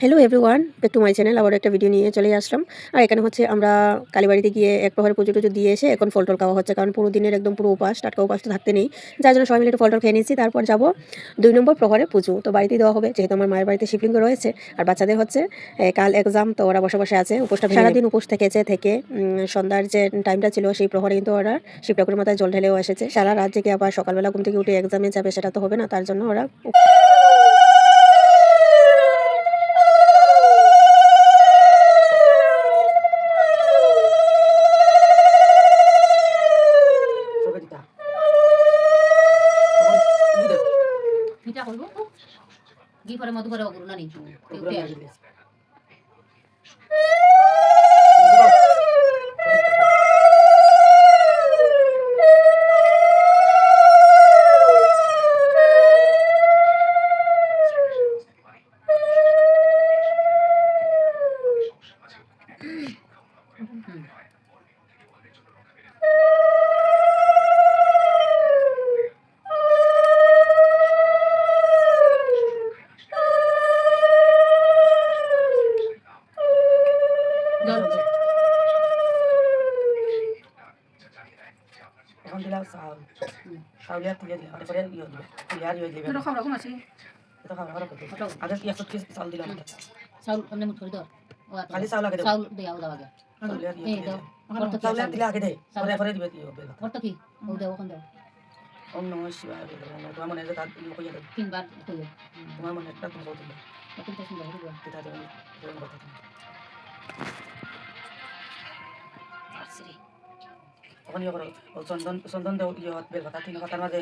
Hello everyone, back to my channel. আবার একটা video নিয়ে চলে আসলাম। আর এখানে হচ্ছে আমরা কালীবাড়িতে গিয়ে এক প্রহরে পুজো টুজো দিয়ে এসে এখন ফল টল খাওয়া হচ্ছে, কারণ পুরো দিনের একদম পুরো উপাস, টাটকা উপাস তো থাকতে নেই। যার জন্য সবাই মিলে একটু ফল টল খেয়ে নিচ্ছি। তারপর যাব 2 নম্বর প্রহরে পুজো। তো বাড়িতেই দেওয়া হবে, যেহেতু আমার মায়ের বাড়িতে শিবলিঙ্গ রয়েছে। আর বাচ্চাদের হচ্ছে কাল এক্সাম, তো ওরা বসে বসে আছে। উপোসটা সারাদিন উপোস থেকেছে থেকে সন্ধ্যার যে টাইমটা ছিল সেই প্রহরে কিন্তু ওরা শিব ঠাকুরের মাথায় জল ঢেলেও এসেছে। সারা রাত জেগে আবার সকালবেলা ঘুম থেকে উঠে এক্সামে যাবে, সেটা তো হবে না। তার জন্য ওরা মিঠা করবো ঘি পরে মধু করে অগুরু না নি এখন দিলাম চাউল চাউলিয়া তুলে দিলাম তারপরে ইয়ে দিলাম তুলিয়ার ইয়ে দিলাম এটা খাওয়া রকম আছে এটা খাওয়া ভালো করতে আগে 100 কেজি চাউল দিলাম চাউল আপনি মুঠ করে দাও খালি চাউল আগে দাও চাউল দেও দাও আগে চাউলিয়ার এই ইয়ে দাও দিলাম চাউলিয়া দিলে আগে দেয় পরে পরে দিবে ইয়ে হবে অর্থ কি ও দাও ওখান দাও ওম নমঃ শিবায় তোমার মনে যে তার ইয়ে কইয়া দাও তিনবার কইও তোমার মনে একটা তুমি বলতে কত সুন্দর হলো এটা দেবে পূরণ করতে আশ্রী তখন ইয়ে করো চন্দন চন্দন দেও ইয়ে বের কথা তিন কথার মাঝে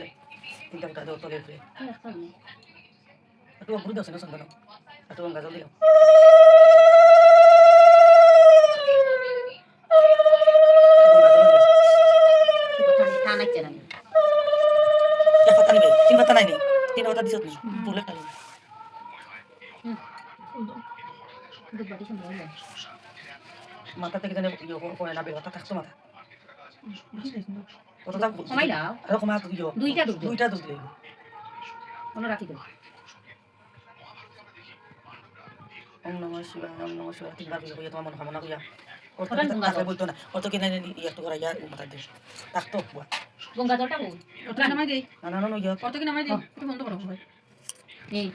তিনটা কথা দেও তলে উপরে একটু অগ্রু দেও না চন্দন একটু গঙ্গা জল দিও তিন পাতা নাই তিন পাতা দিছত নি তুলে খালি মাথা থেকে জানে ইয়ে করে না বের কথা থাকতো মাথা কতটা কমাই দাও আর কমা ইয়ে দুইটা দুধ দিও মনে রাখি দাও ওম নমঃ শিবায় তিনবার কইয়া তোমার মন কামনা কইয়া ওটা গঙ্গা বলতো না অত কিনে একটু করা ইয়া মাথা দিস থাকতো গঙ্গা জলটা বল ওটা নামাই দে না না না ইয়ে কত কি নামাই দে একটু বন্ধ করো ভাই এই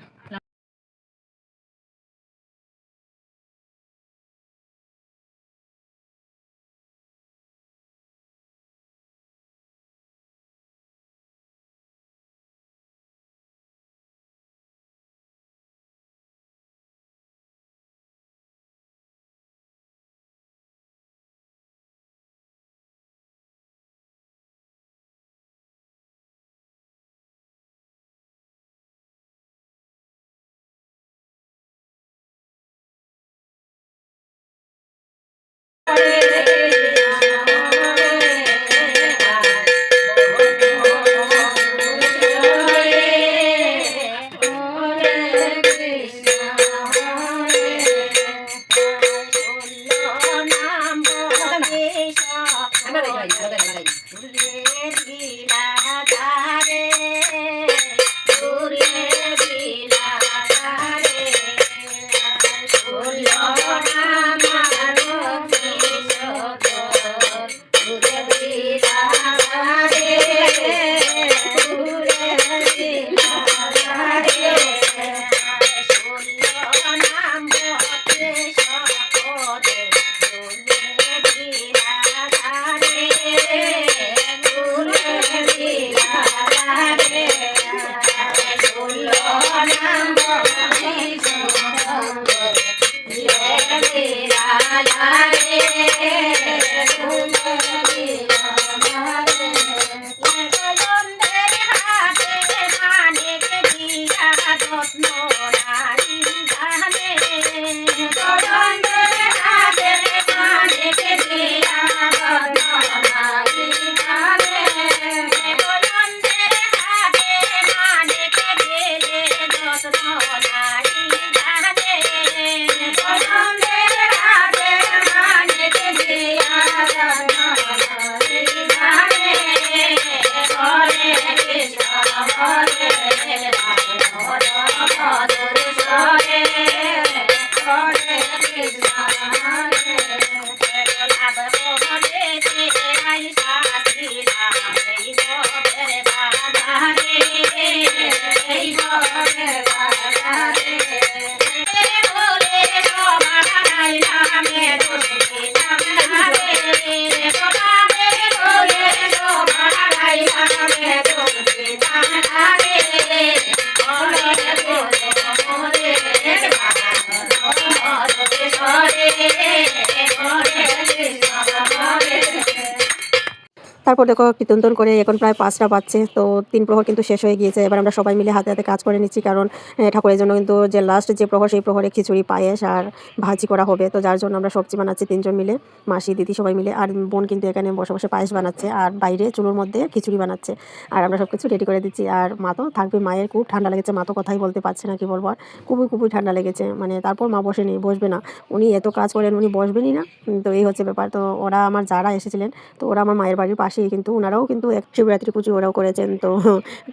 তারপর দেখো কীর্তন করে এখন প্রায় 5টা বাজছে, তো 3 প্রহর কিন্তু শেষ হয়ে গিয়েছে। এবার আমরা সবাই মিলে হাতে হাতে কাজ করে নিচ্ছি, কারণ ঠাকুরের জন্য কিন্তু যে লাস্ট যে প্রহর সেই প্রহরে খিচুড়ি, পায়েস আর ভাজি করা হবে। তো যার জন্য আমরা সবজি বানাচ্ছি 3 জন মিলে, মাসি দিদি সবাই মিলে। আর বোন কিন্তু এখানে বসে বসে পায়েস বানাচ্ছে আর বাইরে চুলোর মধ্যে খিচুড়ি বানাচ্ছে। আর আমরা সব কিছু রেডি করে দিচ্ছি। আর মা তো থাকবে, মায়ের খুব ঠান্ডা লেগেছে, মা তো কথাই বলতে পারছে না, কি বলবো আর, খুবই খুবই ঠান্ডা লেগেছে। মানে তারপর মা বসবে না, উনি এত কাজ করেন, উনি বসবেনই না। তো এই হচ্ছে ব্যাপার। তো ওরা আমার যারা এসেছিলেন, তো ওরা আমার মায়ের বাড়ির পাশেই, কিন্তু ওনারাও কিন্তু এক শিবরাত্রি পুজো ওরাও করেছেন। তো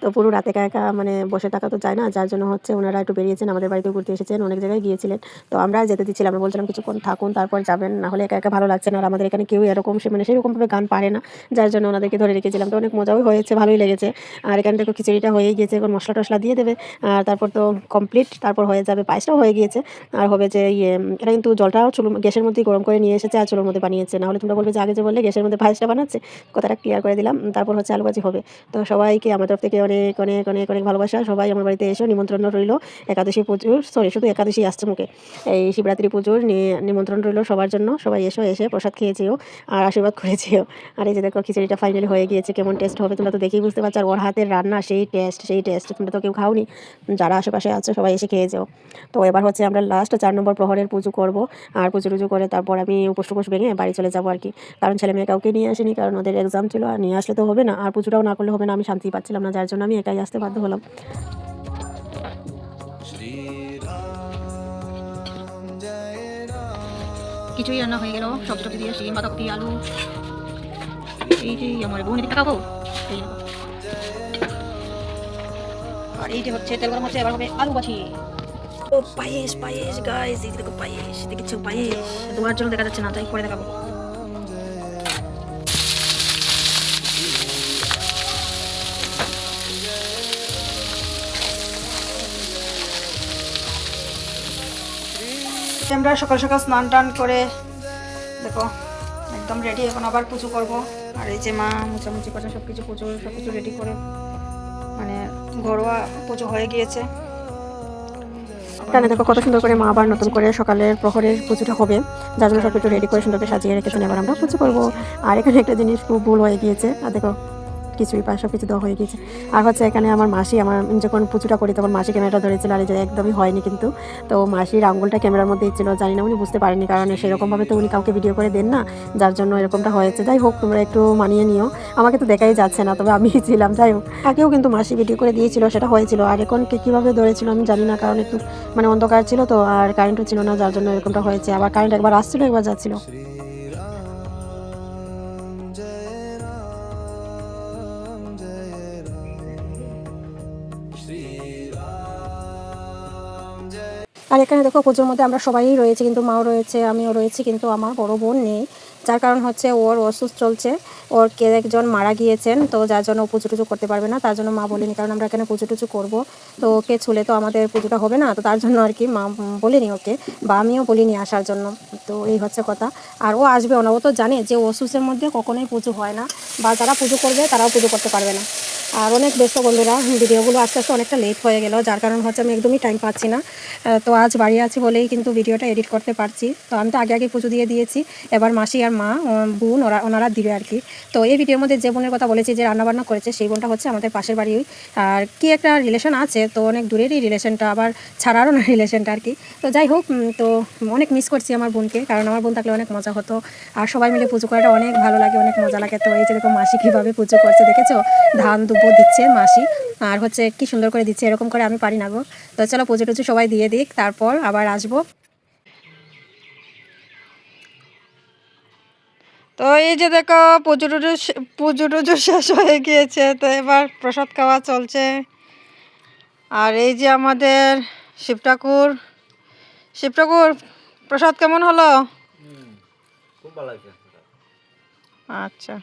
তো পুরো রাত একা একা মানে বসে থাকা তো যায় না, যার জন্য হচ্ছে ওনারা একটু বেরিয়েছেন, আমাদের বাড়িতে ঘুরতে এসেছেন, অনেক জায়গায় গিয়েছিলেন। তো আমরা যেতে দিচ্ছিলাম না, বলছিলাম কিছুক্ষণ থাকুন তারপর যাবেন, না হলে একা একা ভালো লাগছে না। আর আমাদের এখানে কেউ এরকম মানে সেরকমভাবে গান পারে না, যার জন্য ওনাদেরকে ধরে রেখেছিলাম। তো অনেক মজাও হয়েছে, ভালোই লেগেছে। আর এখান থেকে খিচুড়িটা হয়েই গিয়েছে, এখন মশলা টশলা দিয়ে দেবে আর তারপর তো কমপ্লিট, তারপর হয়ে যাবে। পায়েসটাও হয়ে গিয়েছে। আর হবে যে এটা কিন্তু জলটাও চুলো গ্যাসের মধ্যেই গরম করে নিয়ে এসেছে আর চুলোর মধ্যে বানিয়েছে, নাহলে তোমরা বলবে যে আগে যে বললে গ্যাসের মধ্যে পায়েসটা বানাচ্ছে, কথাটা ক্লিয়ার করে দিলাম। তারপর হচ্ছে আলু ভাজি হবে। তো সবাইকে আমার তরফ থেকে অনেক অনেক অনেক অনেক ভালোবাসা। সবাই আমার বাড়িতে এসো, নিমন্ত্রণ রইল। একাদশী পুজোর, সরি শুধু একাদশী আসছে মুখে, এই শিবরাত্রি পুজোর নিমন্ত্রণ রইল সবার জন্য। সবাই এসো, এসে প্রসাদ খেয়েছিও আর আশীর্বাদ করেছিও। আর এই যে দেখো খিচুড়িটা ফাইনালি হয়ে গিয়েছে, কেমন টেস্ট হবে তোমরা তো দেখেই বুঝতে পারছো। আর ওর হাতের রান্না সেই টেস্ট, তোমরা তো কেউ খাওনি, যারা আশেপাশে আছো সবাই এসে খেয়ে যাও। তো এবার হচ্ছে আমরা লাস্ট 4 নম্বর প্রহরের পুজো করব। আর পুজো টুজো করে তারপর আমি উপোস টুপোস ভেঙে বাড়ি চলে যাবো আর কি। কারণ ছেলে মেয়ে কাউকে নিয়ে আসেনি, কারণ ওদের এক্সাম ছিল, আর নিয়ে আসলে তো হবে না, আর পুজোটাও না করলে হবে না, আমি শান্তি পাচ্ছিলাম না, যার জন্য আমি একাই আসতে বাধ্য হলাম। কিছুই রান্না হয়ে গেল, সবজি টবজি দিয়ে শিম বাঁধাকপি আলু। এই যে আমার বোন এদিকে খাবো, এই দেখো। আর এই যে হচ্ছে তেল গরম হচ্ছে, এবার হবে আলু ভাজি। ও পায়েস গাইস, এই দেখো পায়েস, দেখেছো পায়েস? তোমার জন্য দেখা যাচ্ছে না, তাই পরে দেখাবো। আমরা সকাল সকাল স্নান টান করে দেখো একদম রেডি, এখন আবার পুজো করব। আর এই যে মা মোচামুচি করে সব কিছু রেডি করে, মানে ঘরোয়া পুজো হয়ে গিয়েছে। এখানে দেখো কত সুন্দর করে মা আবার নতুন করে সকালের প্রহরের পুজোটা হবে, যার জন্য সব কিছু রেডি করে সুন্দর করে সাজিয়ে রেখেছেন। এবার আমরা পুজো করবো। আর এখানে একটা জিনিস খুব ভুল হয়ে গিয়েছে, আর দেখো খিচুড়ি পায়েস সব কিছু দেওয়া হয়ে গিয়েছে। আর হচ্ছে এখানে আমার মাসি, আমার যখন পুজোটা করি তখন মাসি ক্যামেরাটা ধরেছিল, আর এই যে একদমই হয়নি কিন্তু। তো মাসির আঙুলটা ক্যামেরার মধ্যে ছিল, জানি না উনি বুঝতে পারেনি, কারণ সেরকমভাবে তো উনি কাউকে ভিডিও করে দেন না, যার জন্য এরকমটা হয়েছে। যাই হোক, তোমরা একটু মানিয়ে নিও, আমাকে তো দেখাই যাচ্ছে না, তবে আমি ছিলাম। যাই হোক, আগেও কিন্তু মাসি ভিডিও করে দিয়েছিল, সেটা হয়েছিল। আর এখন কীভাবে ধরেছিল আমি জানি না, কারণ একটু মানে অন্ধকার ছিল তো, আর কারেন্টও ছিল না, যার জন্য এরকমটা হয়েছে। আবার কারেন্ট একবার আসছিল, একবার যাচ্ছিল। আর এখানে দেখো পুজোর মধ্যে আমরা সবাই রয়েছি, কিন্তু মাও রয়েছে, আমিও রয়েছি, কিন্তু আমার বড় বোন নেই। যার কারণ হচ্ছে ওর অসুস্থ চলছে, ওর কে একজন মারা গিয়েছেন, তো যার জন্য পুজো টুজো করতে পারবে না, তার জন্য মা বলেনি। কারণ আমরা এখানে পুজো টুজো করবো, তো ওকে ছুলে তো আমাদের পুজোটা হবে না, তো তার জন্য আর কি মা বলেনি ওকে, বা আমিও বলিনি আসার জন্য। তো এই হচ্ছে কথা। আর ও আসবেও না, ও তো জানে যে অসুস্থের মধ্যে কখনোই পুজো হয় না, বা যারা পুজো করবে তারাও পুজো করতে পারবে না। আর অনেক ব্যস্ত বন্ধুরা, ভিডিওগুলো আস্তে আস্তে অনেকটা লেট হয়ে গেল, যার কারণ হচ্ছে আমি একদমই টাইম পাচ্ছি না। তো আজ বাড়ি আছি বলেই কিন্তু ভিডিওটা এডিট করতে পারছি। তো আমি তো আগে পুজো দিয়ে দিয়েছি, এবার মাসি আর মা বোন ওনারা দিবে আর কি। তো এই ভিডিওর মধ্যে যে বোনের কথা বলেছি যে রান্নাবান্না করেছে, সেই বোনটা হচ্ছে আমাদের পাশের বাড়ি। আর কি একটা রিলেশন আছে, তো অনেক দূরেরই রিলেশনটা, আবার ছাড়ারও না রিলেশনটা আর কি। তো যাই হোক, তো অনেক মিস করছি আমার বোনকে, কারণ আমার বোন থাকলে অনেক মজা হতো। আর সবাই মিলে পুজো করাটা অনেক ভালো লাগে, অনেক মজা লাগে। তো এই যে দেখো মাসি কীভাবে পুজো করছে দেখেছো, ধান দুব্বো দিচ্ছে মাসি, আর হচ্ছে কি সুন্দর করে দিচ্ছে, এরকম করে আমি পারি না গো। তো চলো পুজো টুজো সবাই দিয়ে দিক, তারপর আবার আসবো। তো এই যে দেখো পুজো টুজো শেষ হয়ে গিয়েছে, তো এবার প্রসাদ খাওয়া চলছে। আর এই যে আমাদের শিব ঠাকুর প্রসাদ কেমন হলো? খুব ভালো লাগছে। আচ্ছা,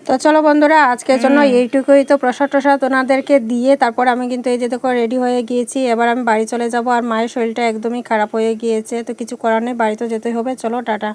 তো চলো বন্ধুরা, আজকের জন্য এইটুকুই। তো প্রসাদ টসাদ ওনাদেরকে দিয়ে তারপর আমি কিন্তু এই যে দেখো রেডি হয়ে গিয়েছি, এবার আমি বাড়ি চলে যাব। আর মায়ের শরীরটা একদমই খারাপ হয়ে গিয়েছে, তো কিছু করার নেই, বাড়ি তো যেতে হবে। চলো টাটা।